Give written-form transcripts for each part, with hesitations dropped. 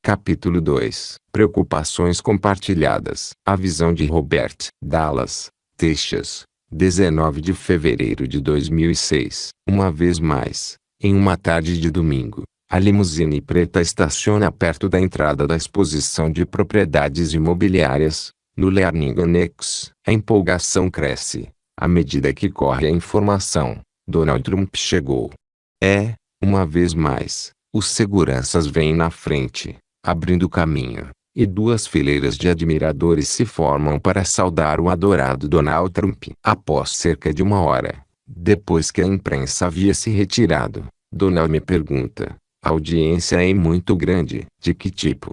Capítulo 2. Preocupações compartilhadas. A visão de Robert Dallas, Texas, 19 de fevereiro de 2006. Uma vez mais, em uma tarde de domingo, a limusine preta estaciona perto da entrada da exposição de propriedades imobiliárias, no Learning Annex. A empolgação cresce, à medida que corre a informação. Donald Trump chegou. Uma vez mais, os seguranças vêm na frente, abrindo caminho, e duas fileiras de admiradores se formam para saudar o adorado Donald Trump. Após cerca de uma hora, depois que a imprensa havia se retirado, Donald me pergunta: a audiência é muito grande. De que tipo?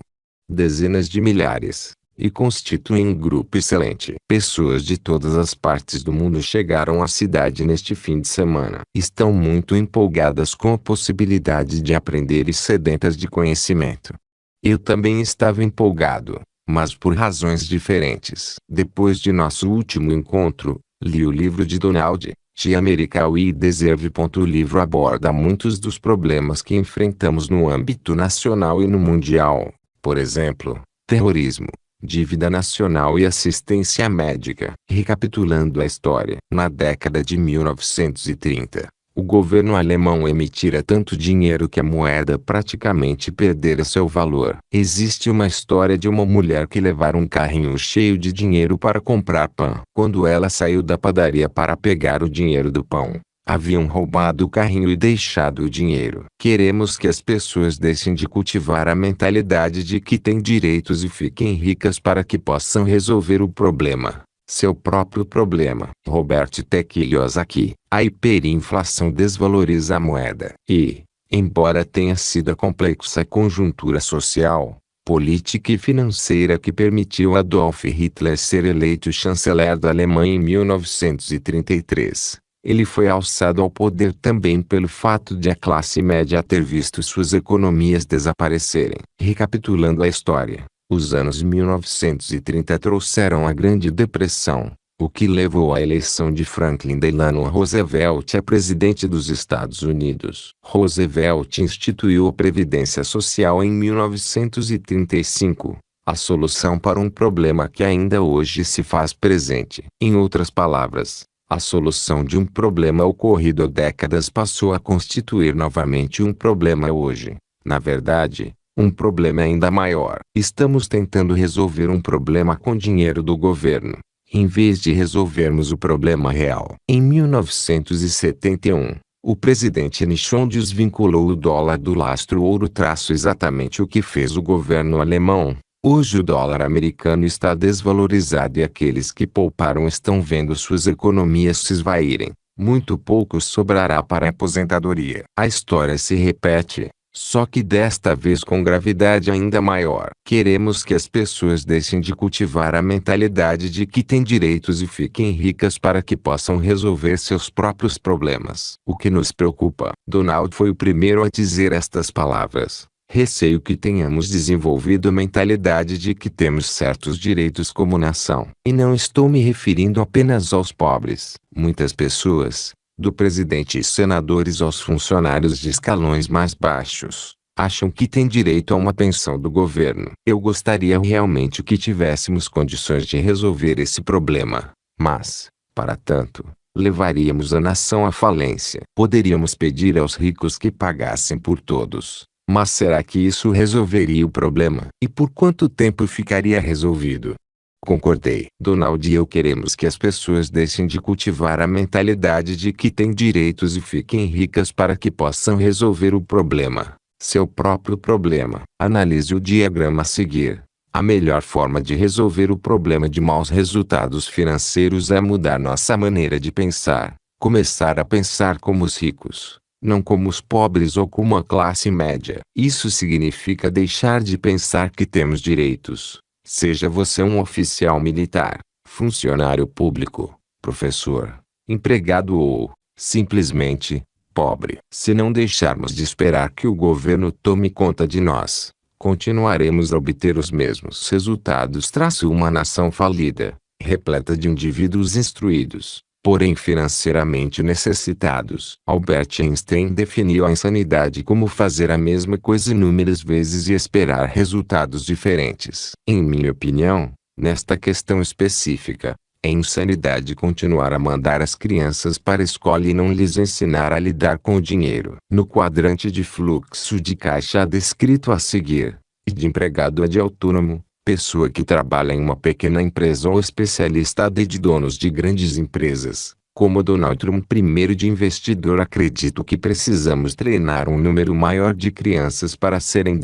Dezenas de milhares, e constituem um grupo excelente. Pessoas de todas as partes do mundo chegaram à cidade neste fim de semana. Estão muito empolgadas com a possibilidade de aprender e sedentas de conhecimento. Eu também estava empolgado, mas por razões diferentes. Depois de nosso último encontro, li o livro de Donald, The American We Deserve. O livro aborda muitos dos problemas que enfrentamos no âmbito nacional e no mundial, por exemplo, terrorismo, dívida nacional e assistência médica. Recapitulando a história, na década de 1930, o governo alemão emitira tanto dinheiro que a moeda praticamente perdera seu valor. Existe uma história de uma mulher que levara um carrinho cheio de dinheiro para comprar pão. Quando ela saiu da padaria para pegar o dinheiro do pão, haviam roubado o carrinho e deixado o dinheiro. Queremos que as pessoas deixem de cultivar a mentalidade de que têm direitos e fiquem ricas para que possam resolver o problema, seu próprio problema. Robert T. Kiyosaki. A hiperinflação desvaloriza a moeda. E, embora tenha sido a complexa conjuntura social, política e financeira que permitiu a Adolf Hitler ser eleito chanceler da Alemanha em 1933, ele foi alçado ao poder também pelo fato de a classe média ter visto suas economias desaparecerem. Recapitulando a história, os anos 1930 trouxeram a Grande Depressão, o que levou à eleição de Franklin Delano Roosevelt a presidente dos Estados Unidos. Roosevelt instituiu a Previdência Social em 1935, a solução para um problema que ainda hoje se faz presente. Em outras palavras, a solução de um problema ocorrido há décadas passou a constituir novamente um problema hoje. Na verdade, um problema ainda maior. Estamos tentando resolver um problema com dinheiro do governo, em vez de resolvermos o problema real. Em 1971, o presidente Nixon desvinculou o dólar do lastro ouro. Exatamente o que fez o governo alemão. Hoje o dólar americano está desvalorizado e aqueles que pouparam estão vendo suas economias se esvaírem. Muito pouco sobrará para a aposentadoria. A história se repete, só que desta vez com gravidade ainda maior. Queremos que as pessoas deixem de cultivar a mentalidade de que têm direitos e fiquem ricas para que possam resolver seus próprios problemas. O que nos preocupa. Donald foi o primeiro a dizer estas palavras. Receio que tenhamos desenvolvido a mentalidade de que temos certos direitos como nação. E não estou me referindo apenas aos pobres. Muitas pessoas, do presidente e senadores aos funcionários de escalões mais baixos, acham que têm direito a uma pensão do governo. Eu gostaria realmente que tivéssemos condições de resolver esse problema, mas, para tanto, levaríamos a nação à falência. Poderíamos pedir aos ricos que pagassem por todos, mas será que isso resolveria o problema? E por quanto tempo ficaria resolvido? Concordei. Donald e eu queremos que as pessoas deixem de cultivar a mentalidade de que têm direitos e fiquem ricas para que possam resolver o problema, seu próprio problema. Analise o diagrama a seguir. A melhor forma de resolver o problema de maus resultados financeiros é mudar nossa maneira de pensar. Começar a pensar como os ricos, não como os pobres ou como a classe média. Isso significa deixar de pensar que temos direitos. Seja você um oficial militar, funcionário público, professor, empregado ou, simplesmente, pobre. Se não deixarmos de esperar que o governo tome conta de nós, continuaremos a obter os mesmos resultados. Uma nação falida, repleta de indivíduos instruídos, porém financeiramente necessitados. Albert Einstein definiu a insanidade como fazer a mesma coisa inúmeras vezes e esperar resultados diferentes. Em minha opinião, nesta questão específica, é insanidade continuar a mandar as crianças para a escola e não lhes ensinar a lidar com o dinheiro. No quadrante de fluxo de caixa descrito a seguir, e de empregado a de autônomo, pessoa que trabalha em uma pequena empresa ou especialista AD de donos de grandes empresas, como Donald Trump. Primeiro, de investidor, acredito que precisamos treinar um número maior de crianças para serem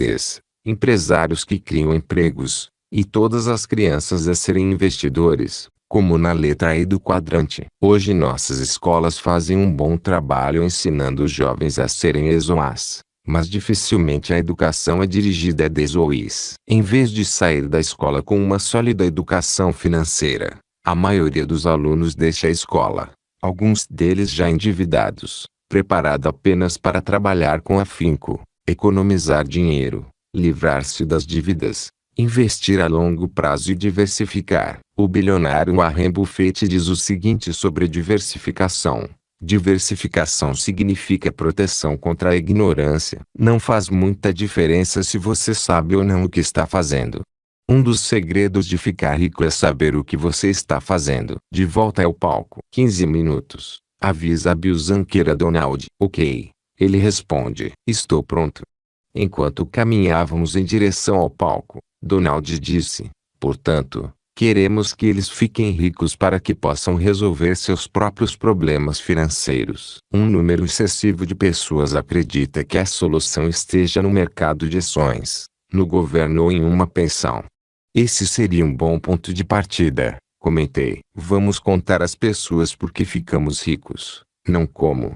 empresários que criam empregos, e todas as crianças a serem investidores, como na letra E do quadrante. Hoje nossas escolas fazem um bom trabalho ensinando os jovens a serem ESOAs, mas dificilmente a educação é dirigida a DESOIs. Em vez de sair da escola com uma sólida educação financeira, a maioria dos alunos deixa a escola, alguns deles já endividados, preparado apenas para trabalhar com afinco, economizar dinheiro, livrar-se das dívidas, investir a longo prazo e diversificar. O bilionário Warren Buffett diz o seguinte sobre diversificação: diversificação significa proteção contra a ignorância. Não faz muita diferença se você sabe ou não o que está fazendo. Um dos segredos de ficar rico é saber o que você está fazendo. De volta ao palco. 15 minutos. Avisa a Biozanqueira Donald. Ok. Ele responde. Estou pronto. Enquanto caminhávamos em direção ao palco, Donald disse: portanto, queremos que eles fiquem ricos para que possam resolver seus próprios problemas financeiros. Um número excessivo de pessoas acredita que a solução esteja no mercado de ações, no governo ou em uma pensão. Esse seria um bom ponto de partida, comentei. Vamos contar às pessoas por que ficamos ricos, não como.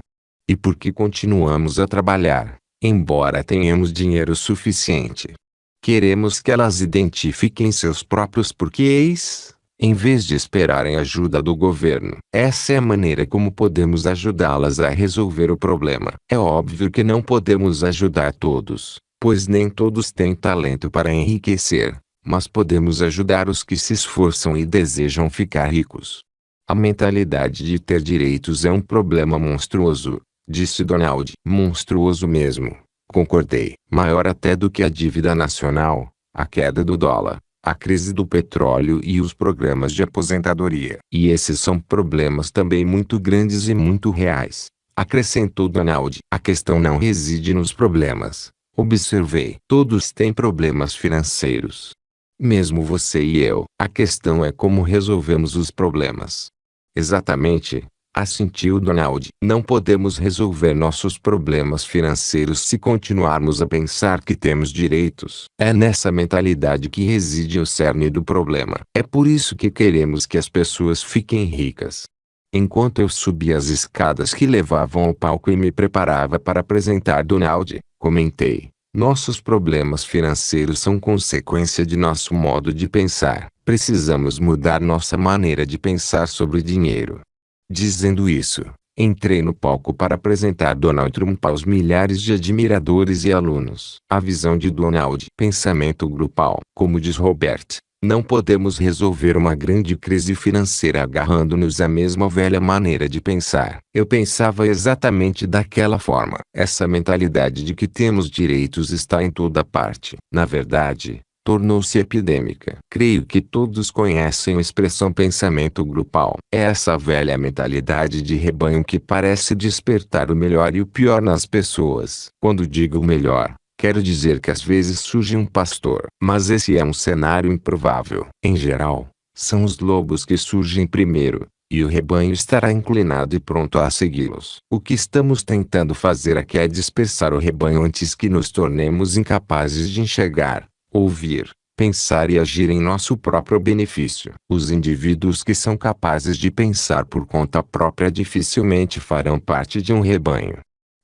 E por que continuamos a trabalhar, embora tenhamos dinheiro suficiente. Queremos que elas identifiquem seus próprios porquês, em vez de esperarem ajuda do governo. Essa é a maneira como podemos ajudá-las a resolver o problema. É óbvio que não podemos ajudar todos, pois nem todos têm talento para enriquecer, mas podemos ajudar os que se esforçam e desejam ficar ricos. A mentalidade de ter direitos é um problema monstruoso, disse Donald. Monstruoso mesmo. Concordei. Maior até do que a dívida nacional, a queda do dólar, a crise do petróleo e os programas de aposentadoria. E esses são problemas também muito grandes e muito reais, acrescentou Donald. A questão não reside nos problemas, observei. Todos têm problemas financeiros. Mesmo você e eu. A questão é como resolvemos os problemas. Exatamente. Assentiu Donald. Não podemos resolver nossos problemas financeiros se continuarmos a pensar que temos direitos. É nessa mentalidade que reside o cerne do problema. É por isso que queremos que as pessoas fiquem ricas. Enquanto eu subia as escadas que levavam ao palco e me preparava para apresentar Donald, comentei: nossos problemas financeiros são consequência de nosso modo de pensar. Precisamos mudar nossa maneira de pensar sobre dinheiro. Dizendo isso, entrei no palco para apresentar Donald Trump aos milhares de admiradores e alunos. A visão de Donald. Pensamento grupal. Como diz Robert, não podemos resolver uma grande crise financeira agarrando-nos à mesma velha maneira de pensar. Eu pensava exatamente daquela forma. Essa mentalidade de que temos direitos está em toda parte. Na verdade, tornou-se epidêmica. Creio que todos conhecem a expressão pensamento grupal. É essa velha mentalidade de rebanho que parece despertar o melhor e o pior nas pessoas. Quando digo o melhor, quero dizer que às vezes surge um pastor. Mas esse é um cenário improvável. Em geral, são os lobos que surgem primeiro, e o rebanho estará inclinado e pronto a segui-los. O que estamos tentando fazer aqui é dispersar o rebanho antes que nos tornemos incapazes de enxergar, ouvir, pensar e agir em nosso próprio benefício. Os indivíduos que são capazes de pensar por conta própria dificilmente farão parte de um rebanho.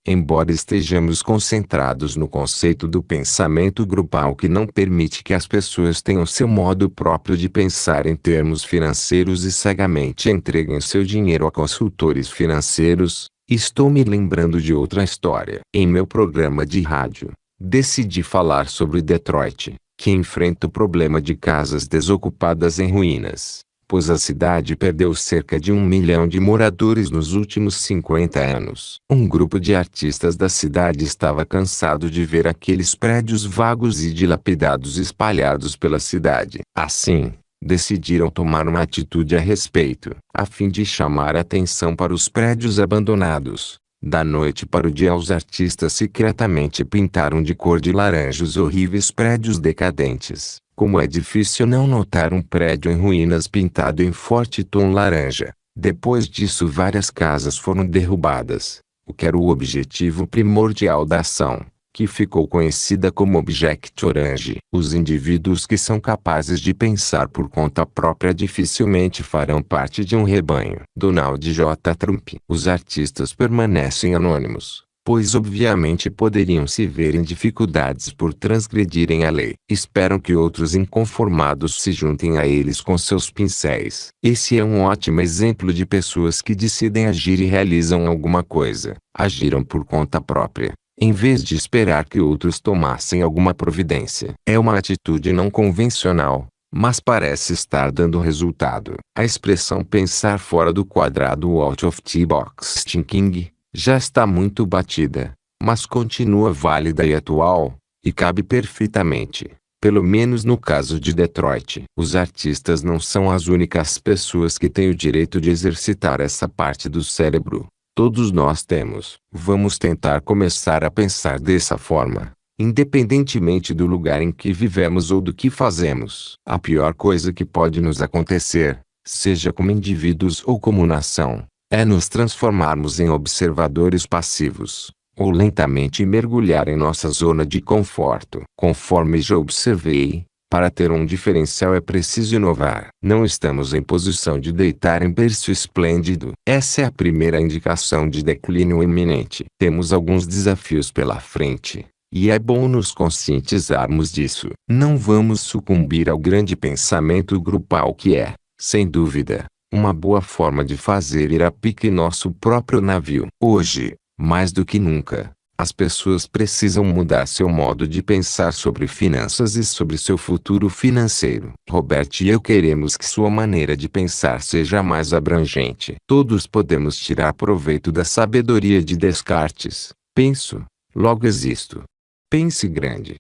Embora estejamos concentrados no conceito do pensamento grupal que não permite que as pessoas tenham seu modo próprio de pensar em termos financeiros e cegamente entreguem seu dinheiro a consultores financeiros, estou me lembrando de outra história. Em meu programa de rádio, decidi falar sobre Detroit, que enfrenta o problema de casas desocupadas em ruínas, pois a cidade perdeu cerca de 1 milhão de moradores nos últimos 50 anos. Um grupo de artistas da cidade estava cansado de ver aqueles prédios vagos e dilapidados espalhados pela cidade. Assim, decidiram tomar uma atitude a respeito, a fim de chamar a atenção para os prédios abandonados. Da noite para o dia, os artistas secretamente pintaram de cor de laranja os horríveis prédios decadentes. Como é difícil não notar um prédio em ruínas pintado em forte tom laranja. Depois disso, várias casas foram derrubadas, o que era o objetivo primordial da ação, que ficou conhecida como Object Orange. Os indivíduos que são capazes de pensar por conta própria dificilmente farão parte de um rebanho. Donald J. Trump. Os artistas permanecem anônimos, pois obviamente poderiam se ver em dificuldades por transgredirem a lei. Esperam que outros inconformados se juntem a eles com seus pincéis. Esse é um ótimo exemplo de pessoas que decidem agir e realizam alguma coisa. Agiram por conta própria, em vez de esperar que outros tomassem alguma providência. É uma atitude não convencional, mas parece estar dando resultado. A expressão pensar fora do quadrado, out of the box thinking, já está muito batida, mas continua válida e atual, e cabe perfeitamente, pelo menos no caso de Detroit. Os artistas não são as únicas pessoas que têm o direito de exercitar essa parte do cérebro. Todos nós temos. Vamos tentar começar a pensar dessa forma, independentemente do lugar em que vivemos ou do que fazemos. A pior coisa que pode nos acontecer, seja como indivíduos ou como nação, é nos transformarmos em observadores passivos, ou lentamente mergulhar em nossa zona de conforto. Conforme já observei, para ter um diferencial é preciso inovar. Não estamos em posição de deitar em berço esplêndido. Essa é a primeira indicação de declínio iminente. Temos alguns desafios pela frente, e é bom nos conscientizarmos disso. Não vamos sucumbir ao grande pensamento grupal que é, sem dúvida, uma boa forma de fazer ir a pique nosso próprio navio. Hoje, mais do que nunca, as pessoas precisam mudar seu modo de pensar sobre finanças e sobre seu futuro financeiro. Robert e eu queremos que sua maneira de pensar seja mais abrangente. Todos podemos tirar proveito da sabedoria de Descartes. Penso, logo existo. Pense grande.